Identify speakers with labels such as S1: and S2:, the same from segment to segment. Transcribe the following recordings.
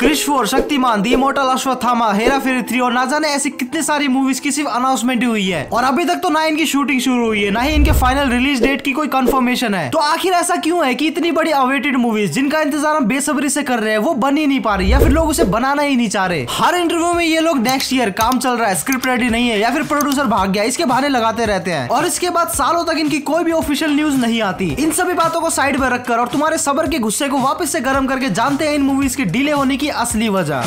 S1: Krrish 4, Shaktimaan, the immortal Ashwatthama, Hera फेरी 3 और ना जाने ऐसी कितनी सारी मूवीज की सिर्फ अनाउंसमेंट ही हुई है और अभी तक तो ना इनकी शूटिंग शुरू हुई है ना ही इनके फाइनल रिलीज डेट की कोई कंफर्मेशन है। तो आखिर ऐसा क्यों है कि इतनी बड़ी अवेटेड मूवीज जिनका इंतजार हम बेसब्री से कर रहे हैं वो बन ही नहीं पा रही या फिर लोग उसे बनाना ही नहीं चाह रहे। हर इंटरव्यू में ये लोग नेक्स्ट ईयर काम चल रहा है, स्क्रिप्ट रेडी नहीं है या फिर प्रोड्यूसर भाग गया, इसके बहाने लगाते रहते हैं और इसके बाद सालों तक इनकी कोई भी ऑफिशियल न्यूज नहीं आती। इन सभी बातों को साइड में रखकर और तुम्हारे सब्र के गुस्से को वापस से गर्म करके जानते हैं इन मूवीज के डिले होने की असली वजह।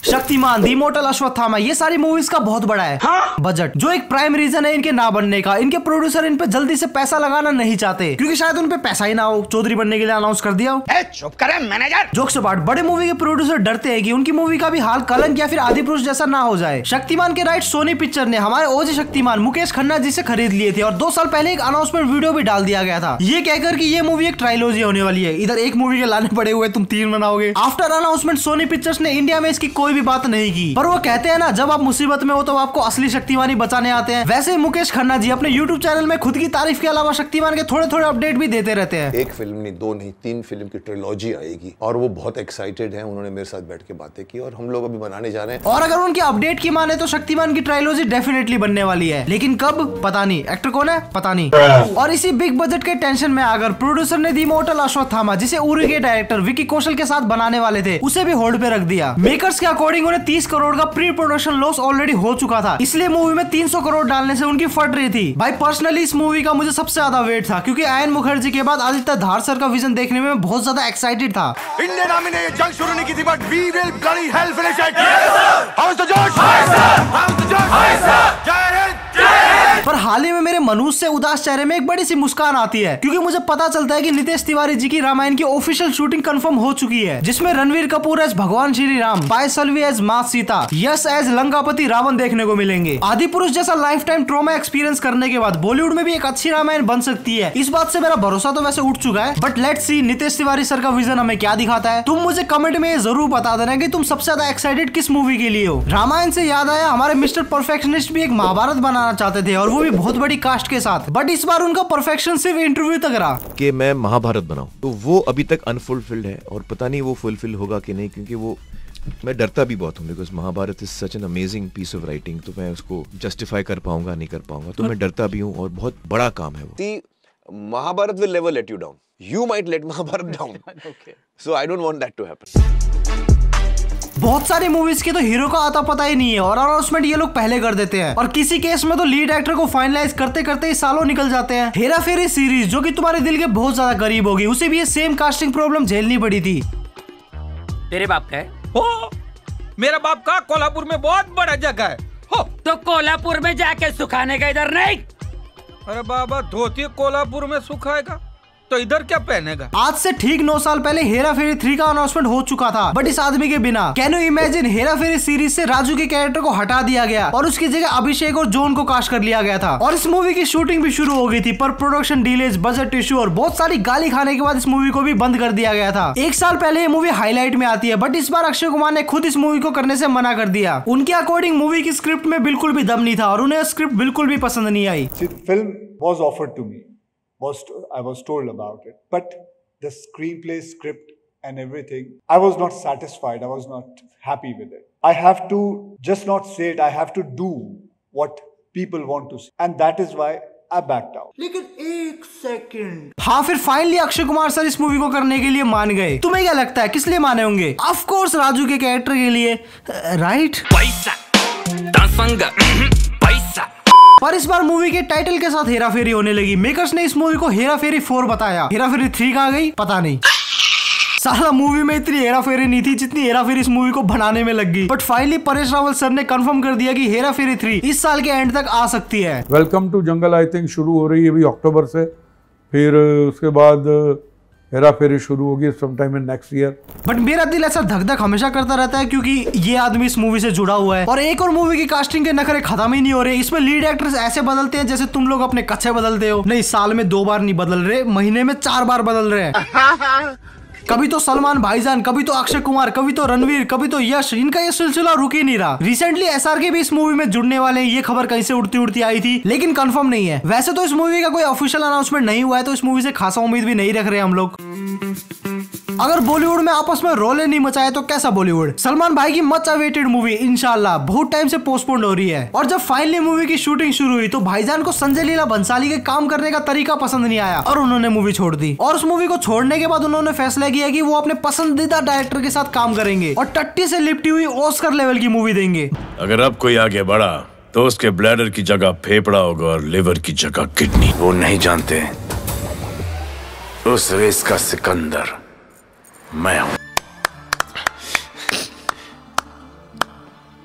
S1: शक्तिमान, द इमॉर्टल अश्वत्थामा, ये सारी मूवीज का बहुत बड़ा है बजट, जो एक प्राइम रीजन है इनके ना बनने का। इनके प्रोड्यूसर इन पे जल्दी से पैसा लगाना नहीं चाहते क्योंकि शायद उन पे पैसा ही ना हो, चौधरी बनने के लिए अनाउंस कर दिया हो।
S2: चुप करे मैनेजर।
S1: जोक्स अपार्ट, बड़े मूवी के प्रोड्यूसर डरते हैं कि उनकी मूवी का भी हाल कलंक या फिर आदिपुरुष जैसा ना हो जाए। शक्तिमान के राइट सोनी पिक्चर ने हमारे ओजी शक्तिमान मुकेश खन्ना जी से खरीद लिए थे और 2 साल पहले एक अनाउंसमेंट वीडियो भी डाल दिया गया था ये कहकर कि ये मूवी एक ट्रायलॉजी होने वाली है। इधर एक मूवी के लाने पड़े हुए तुम 3 बनाओगे। आफ्टर अनाउंसमेंट सोनी पिक्चर्स ने इंडिया में इसकी कोई भी बात नहीं की, पर वो कहते हैं ना जब आप मुसीबत में हो तो आपको असली शक्तिमान ही बचाने आते हैं। वैसे ही मुकेश खन्ना जी अपने YouTube चैनल में खुद की तारीफ के अलावा शक्तिमान के थोड़े थोड़े अपडेट भी देते रहते हैं।
S3: एक फिल्म नहीं, 2 नहीं, 3 फिल्म की ट्रिलॉजी आएगी और वो बहुत एक्साइटेड हैं। उन्होंने मेरे साथ बैठ के बातें की और हम लोग अभी बनाने जा रहे हैं।
S1: और अगर उनके अपडेट की माने तो शक्तिमान की ट्रायलॉजी डेफिनेटली बनने वाली है, लेकिन कब पता नहीं, एक्टर कौन है पता नहीं। और इसी बिग बजट के टेंशन में आकर प्रोड्यूसर ने द इमॉर्टल अश्वत्थामा, जिसे उरी के डायरेक्टर विकी कौशल के साथ बनाने वाले थे, उसे भी होल्ड पे रख दिया। मेकर्स के अकॉर्डिंग उन्हें 30 करोड़ का प्री प्रोडक्शन लॉस ऑलरेडी हो चुका था, इसलिए मूवी में 300 करोड़ डालने से उनकी फट रही थी। भाई पर्सनली इस मूवी का मुझे सबसे ज्यादा वेट था क्योंकि आयन मुखर्जी के बाद आदित्य धार सर का विजन देखने में बहुत ज्यादा एक्साइटेड था।
S2: इंडियन आर्मी ने ये जंग शुरू नहीं की थी but we will bloody hell finish it. How is the josh? How is the josh? जय हिंद।
S1: पर हाल ही में मेरे मनुष्य से उदास चेहरे में एक बड़ी सी मुस्कान आती है क्योंकि मुझे पता चलता है कि नितेश तिवारी जी की रामायण की ऑफिशियल शूटिंग कंफर्म हो चुकी है, जिसमें रणवीर कपूर एज भगवान श्री राम, पाय सल्वी एज मां सीता, यश एज लंकापति रावण देखने को मिलेंगे। आदिपुरुष जैसा लाइफ टाइम ट्रॉमा एक्सपीरियंस करने के बाद बॉलीवुड में भी एक अच्छी रामायण बन सकती है। इस बात से मेरा भरोसा तो वैसे उठ चुका है, but let's see Nitesh Tiwari sir का विजन हमें क्या दिखाता है। तुम मुझे कमेंट में जरूर बता देना कि तुम सबसे ज्यादा एक्साइटेड किस मूवी के लिए हो। रामायण से याद आया, हमारे मिस्टर परफेक्शनिस्ट भी एक महाभारत बनाना चाहते थे और वो भी बहुत बड़ी कास्ट के साथ, बट इस बार उनका परफेक्शन सिर्फ इंटरव्यू तक रहा
S4: कि मैं महाभारत बनाऊं, तो वो अभी तक अनफुलफिल्ड है और पता नहीं वो फुलफिल होगा कि नहीं, क्योंकि वो मैं डरता भी बहुत हूँ because Mahabharata is such an amazing piece of writing, तो मैं उसको जस्टिफाई कर पाऊंगा नहीं कर पाऊंगा, तो मैं डरता भी हूँ और बहुत बड़ा काम है वो।
S3: Mahabharat will never let you down. You might let Mahabharat down. Okay. So I don't want that to happen.
S1: बहुत सारी मूवीज के तो हीरो का आता पता ही नहीं है और अनाउंसमेंट ये लोग पहले कर देते हैं और किसी केस में तो लीड एक्टर को फाइनलाइज करते करते ही सालों निकल जाते हैं। हेरा फेरी सीरीज जो कि तुम्हारे दिल के बहुत ज्यादा करीब होगी, उसे भी ये सेम कास्टिंग प्रॉब्लम झेलनी पड़ी थी।
S5: तेरे बाप का है? हो, मेरा बाप का कोल्हापुर में बहुत बड़ा जगह है। हो, तो कोल्हापुर में जाके सुखाने का इधर नहीं। अरे बाबा धोती कोल्हापुर में सुखाएगा तो इधर क्या पहनेगा?
S1: आज से ठीक 9 साल पहले हेरा फेरी 3 का अनाउंसमेंट हो चुका था, बट इस आदमी के बिना। Can you imagine, Hera Pheri series से राजू के कैरेक्टर को हटा दिया गया और उसकी जगह अभिषेक और जॉन को कास्ट कर लिया गया था और इस मूवी की शूटिंग भी शुरू हो गई थी, पर प्रोडक्शन डिलेज, बजट इशू और बहुत सारी गाली खाने के बाद इस मूवी को भी बंद कर दिया गया था। 1 साल पहले ये मूवी हाईलाइट में आती है, बट इस बार अक्षय कुमार ने खुद इस मूवी को करने से मना कर दिया। उनके अकॉर्डिंग मूवी की स्क्रिप्ट में बिल्कुल भी दम नहीं था और उन्हें स्क्रिप्ट बिल्कुल भी पसंद नहीं आई।
S6: Film was offered to me. I was told about it, but the screenplay, script and everything, I was not satisfied. I was not happy with it. I have to just not say it. I have to do what people want to see, and that is why I backed out.
S1: लेकिन 1 second, हाँ फिर finally Akshay Kumar sir इस movie को करने के लिए मान गए। तुम्हें क्या लगता है किस लिए माने होंगे? ऑफ कोर्स राजू के कैरेक्टर के लिए, राइट? पैसा, पैसा। पर इस बार मूवी के टाइटल के साथ हेरा फेरी होने लगी। मेकर्स ने इस मूवी को हेरा फेरी 4 बताया। हेरा फेरी 3 कहाँ गई पता नहीं। साला मूवी में इतनी हेरा फेरी नहीं थी जितनी हेरा फेरी इस मूवी को बनाने में लग गई, but finally Paresh Rawal sir ने कंफर्म कर दिया कि हेरा फेरी 3 इस साल के एंड तक आ सकती है।
S7: Welcome to jungle I think शुरू हो रही है अभी अक्टूबर से, फिर उसके बाद हेरा फेरी शुरू होगी sometime in next year.
S1: But मेरा दिल ऐसा धक धक हमेशा करता रहता है क्योंकि ये आदमी इस मूवी से जुड़ा हुआ है और एक और मूवी की कास्टिंग के नखरे खत्म ही नहीं हो रहे। इसमें लीड एक्टर्स ऐसे बदलते हैं जैसे तुम लोग अपने कच्चे बदलते हो। नहीं, साल में 2 बार नहीं बदल रहे, महीने में 4 बार बदल रहे हैं। कभी तो सलमान भाईजान, कभी तो अक्षय कुमार, कभी तो रणवीर, कभी तो यश, इनका ये सिलसिला रुक ही नहीं रहा। रिसेंटली एसआरके भी इस मूवी में जुड़ने वाले हैं, ये खबर कहीं से उड़ती उड़ती आई थी, लेकिन कंफर्म नहीं है। वैसे तो इस मूवी का कोई ऑफिशियल अनाउंसमेंट नहीं हुआ है, तो इस मूवी से खासा उम्मीद भी नहीं रख रहे हम लोग। अगर बॉलीवुड में आपस में रोले नहीं मचाए तो कैसा बॉलीवुड। सलमान भाई की मच अवेटेड मूवी इंशाल्लाह बहुत टाइम से पोस्टपोन्ड हो रही है, और जब फाइनली मूवी की शूटिंग शुरू हुई तो भाईजान को संजय लीला भंसाली के काम करने का तरीका पसंद नहीं आया और उन्होंने मूवी छोड़ दी। और उस मूवी को छोड़ने के बाद उन्होंने फैसला किया कि वो अपने पसंदीदा डायरेक्टर के साथ काम करेंगे और टट्टी से लिपटी हुई ऑस्कर लेवल की मूवी देंगे।
S8: अगर अब कोई आगे बढ़ा तो उसके ब्लैडर की जगह फेफड़ा होगा और लिवर की जगह किडनी। वो नहीं जानते उस रेस का सिकंदर मैं हूं।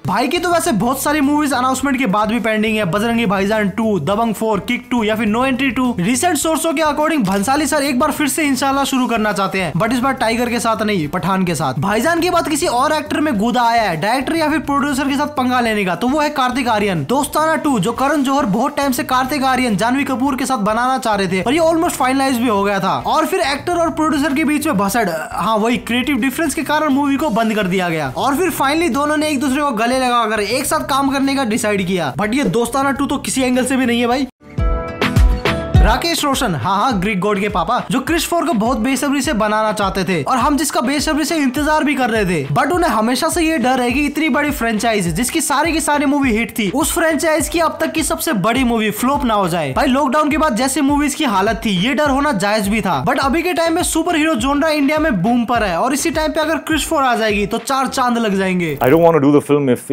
S1: भाई की तो वैसे बहुत सारी मूवीज अनाउंसमेंट के बाद भी पेंडिंग है। बजरंगी भाईजान 2, दबंग 4, किक 2 या फिर नो एंट्री 2। रिसेंट सोर्सों के अकॉर्डिंग भंसाली सर एक बार फिर से इंशाल्लाह शुरू करना चाहते हैं, बट इस बार टाइगर के साथ नहीं, पठान के साथ। भाईजान के बाद किसी और एक्टर में गुदा आया है डायरेक्टर या फिर प्रोड्यूसर के साथ पंगा लेने का, तो वो है कार्तिक आर्यन। दोस्ताना 2 जो करण जौहर बहुत टाइम से कार्तिक आर्यन जानवी कपूर के साथ बनाना चाह रहे थे और ये ऑलमोस्ट फाइनलाइज भी हो गया था। और फिर एक्टर और प्रोड्यूसर के बीच में भसड़, हाँ वही क्रिएटिव डिफरेंस के कारण मूवी को बंद कर दिया गया। और फिर फाइनली दोनों ने एक दूसरे को गले लगाकर एक साथ काम करने का डिसाइड किया, बट ये दोस्ताना 2 तो किसी एंगल से भी नहीं है भाई। राकेश रोशन, हाँ ग्रीक गॉड के पापा, जो क्रिश 4 को बहुत बेसब्री से बनाना चाहते थे और हम जिसका बेसब्री से इंतजार भी कर रहे थे, बट उन्हें हमेशा से ये डर है कि इतनी बड़ी फ्रेंचाइज जिसकी सारी की सारी मूवी हिट थी, उस फ्रेंचाइज की अब तक की सबसे बड़ी मूवी फ्लॉप ना हो जाए। भाई लॉकडाउन के बाद जैसे मूवीज की हालत थी, ये डर होना जायज भी था, बट अभी के टाइम में सुपर हीरो जोनरा इंडिया में बूम पर है और इसी टाइम पे अगर क्रिश 4 आ जाएगी तो 4 चांद लग जाएंगे।
S9: I don't want to do the film if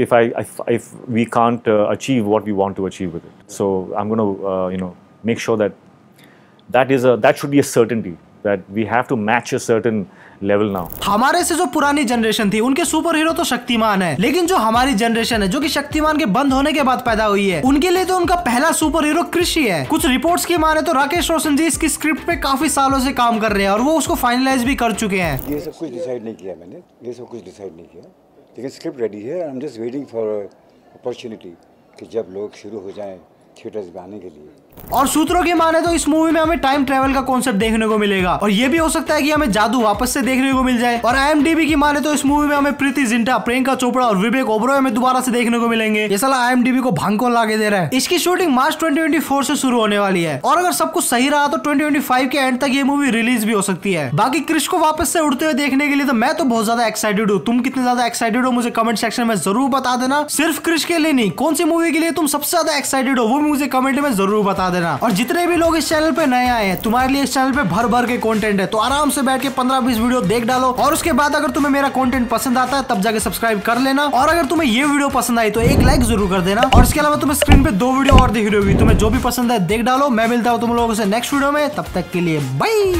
S9: we can't achieve what we want to achieve with it. So I'm going to make sure that should be a certainty that we have to match a certain level now.
S1: हमारे से जो पुरानी generation थी उनके super hero तो शक्तिमान है, लेकिन जो हमारी जनरेशन है जो कि शक्तिमान के बंद होने के बाद पैदा हुई है, उनके लिए तो उनका पहला सुपर हीरो क्रिश ही है। कुछ रिपोर्ट्स की माने तो राकेश रोशन जी इसकी स्क्रिप्ट पे काफी सालों से काम कर रहे हैं और वो उसको फाइनलाइज भी कर चुके हैं।
S10: ये सब कुछ डिसाइड नहीं किया मैंने, लेकिन स्क्रिप्ट रेडी है। I am just waiting for opportunity कि जब लोग शुरू हो जाएं थिएटर्स में आने के लिए।
S1: और सूत्रों की माने तो इस मूवी में हमें टाइम ट्रेवल का कॉन्सेप्ट देखने को मिलेगा और ये भी हो सकता है कि हमें जादू वापस से देखने को मिल जाए। और IMDb की माने तो इस मूवी में हमें प्रीति जिंटा, प्रियंका चोपड़ा और विवेक ओबरॉय हमें दोबारा से देखने को मिलेंगे। ये साला IMDb को भांग कौन लाके दे रहा है। इसकी शूटिंग मार्च 2024 से शुरू होने वाली है और अगर सब कुछ सही रहा तो 2025 के एंड तक ये मूवी रिलीज भी हो सकती है। बाकी क्रिश को वापस से उड़ते हुए देखने के लिए तो मैं तो बहुत ज्यादा एक्साइटेड हूँ। तुम कितने ज्यादा एक्साइटेड हो मुझे कमेंट सेक्शन में जरूर बता देना। सिर्फ क्रिश के लिए नहीं, कौन सी मूवी के लिए तुम सबसे ज्यादा एक्साइटेड हो वो भी मुझे कमेंट में जरूर बता देना। और जितने भी लोग इस चैनल पे नए आए हैं, तुम्हारे लिए इस चैनल पे भर भर के कंटेंट है, तो आराम से बैठ के 15-20 वीडियो देख डालो और उसके बाद अगर तुम्हें मेरा कंटेंट पसंद आता है तब जाके सब्सक्राइब कर लेना। और अगर तुम्हें ये वीडियो पसंद आई तो एक लाइक जरूर कर देना। और इसके अलावा तुम्हें स्क्रीन पे 2 वीडियो और दिख रही होगी, तुम्हें जो भी पसंद है देख डालो। मैं मिलता हूँ तुम लोगों से नेक्स्ट वीडियो में, तब तक के लिए बाय।